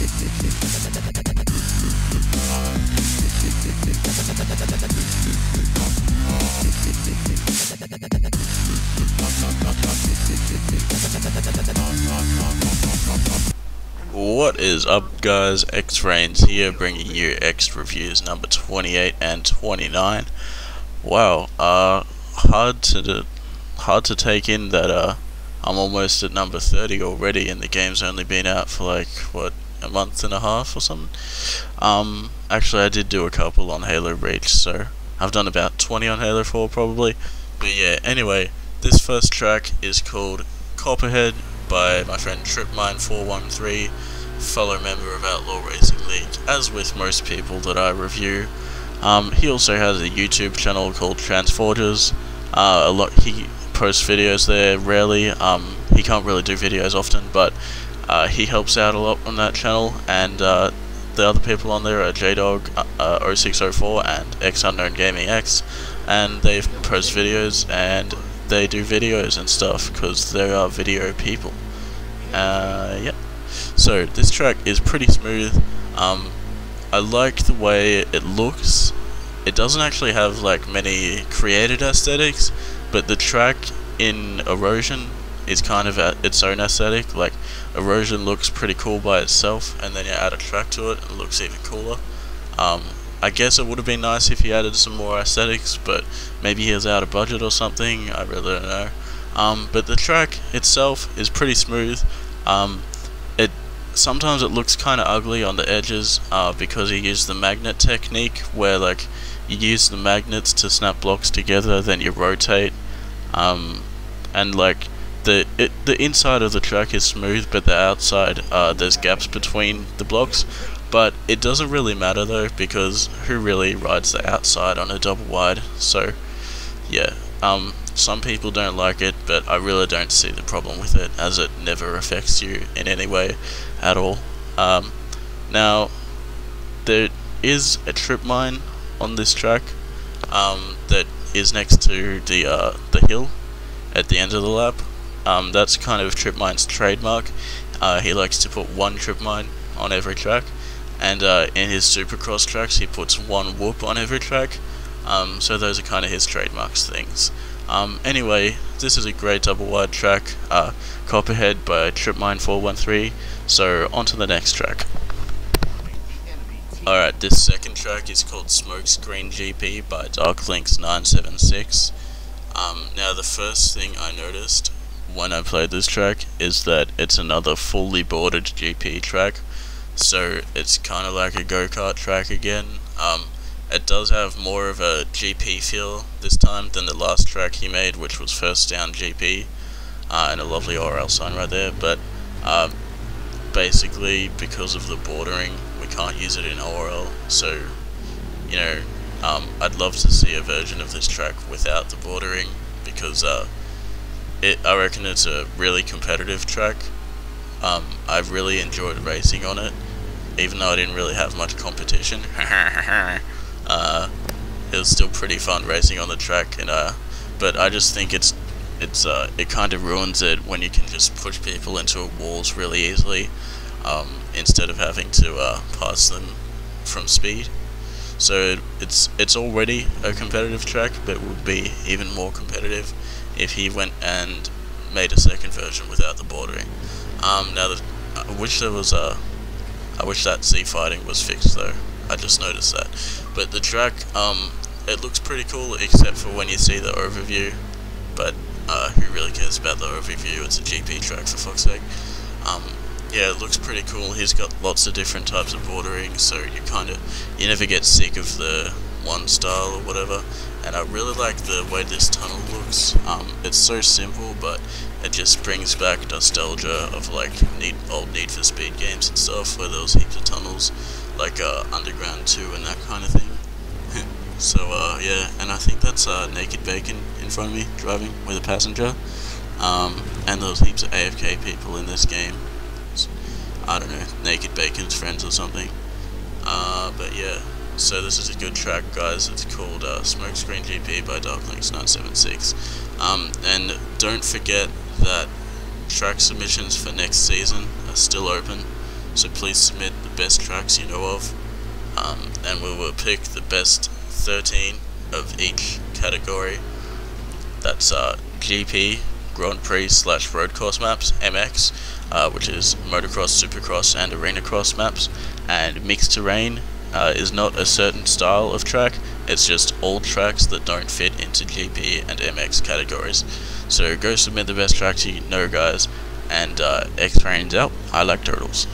What is up, guys? XreviewZ here, bringing you XreviewZ number 28 and 29. Wow, hard to take in that I'm almost at number 30 already, and the game's only been out for like what, a month and a half or something. Actually, I did do a couple on Halo Reach, so I've done about 20 on Halo 4 probably. But yeah, anyway, this first track is called Copperhead by my friend Tripmine413, fellow member of Outlaw Racing League, as with most people that I review. He also has a YouTube channel called Transforgers. He posts videos there rarely. He can't really do videos often, but he helps out a lot on that channel, and the other people on there are JDog0604 and XUnknownGamingX, and they post videos and they do videos and stuff because they are video people. Yeah. So this track is pretty smooth. I like the way it looks. It doesn't actually have like many created aesthetics, but the track in Erosion is kind of its own aesthetic. Like, Erosion looks pretty cool by itself, and then you add a track to it and it looks even cooler. I guess it would have been nice if he added some more aesthetics, but maybe he was out of budget or something, I really don't know. But the track itself is pretty smooth. Sometimes it looks kind of ugly on the edges because he used the magnet technique, where like you use the magnets to snap blocks together, then you rotate, and like the inside of the track is smooth, but the outside there's gaps between the blocks. But it doesn't really matter though, because who really rides the outside on a double wide? So yeah, some people don't like it, but I really don't see the problem with it, as it never affects you in any way at all. Now, there is a trip mine on this track that is next to the hill at the end of the lap. That's kind of trip mine's trademark. He likes to put one trip mine on every track, and in his Supercross tracks he puts one whoop on every track. So those are kind of his trademarks things. Anyway, this is a great double wide track, Copperhead by Tripmine413. So on to the next track. Alright, this second track is called Smokescreen GP by Darklinks976. Now the first thing I noticed when I played this track is that it's another fully boarded GP track. So it's kind of like a go-kart track again. It does have more of a GP feel this time than the last track he made, which was First Down GP, and a lovely ORL sign right there. But basically, because of the bordering, we can't use it in ORL. So, you know, I'd love to see a version of this track without the bordering, because I reckon it's a really competitive track. I really enjoyed racing on it, even though I didn't really have much competition. It was still pretty fun racing on the track, and but I just think it kind of ruins it when you can just push people into walls really easily, instead of having to pass them from speed. So it's already a competitive track, but would be even more competitive if he went and made a second version without the bordering. Now I wish that sea fighting was fixed though. I just noticed that. But the track, it looks pretty cool, except for when you see the overview. But who really cares about the overview? It's a GP track, for fuck's sake. Yeah, it looks pretty cool. He's got lots of different types of bordering, so you never get sick of the one style or whatever. And I really like the way this tunnel looks. It's so simple, but it just brings back nostalgia of like old Need for Speed games and stuff, where there was heaps of tunnels, like Underground 2 and that kind of thing. So yeah, and I think that's Naked Bacon in front of me driving with a passenger. And there's heaps of AFK people in this game. I don't know, Naked Bacon's friends or something. But yeah, so this is a good track, guys. It's called Smokescreen GP by Darklinks976. And don't forget that track submissions for next season are still open. So please submit the best tracks you know of, and we will pick the best 13 of each category. That's GP, Grand Prix / road course maps, MX, which is motocross, supercross and arena cross maps, and mixed terrain is not a certain style of track, it's just all tracks that don't fit into GP and MX categories. So go submit the best tracks you know, guys, and X-Rain's out. I like turtles.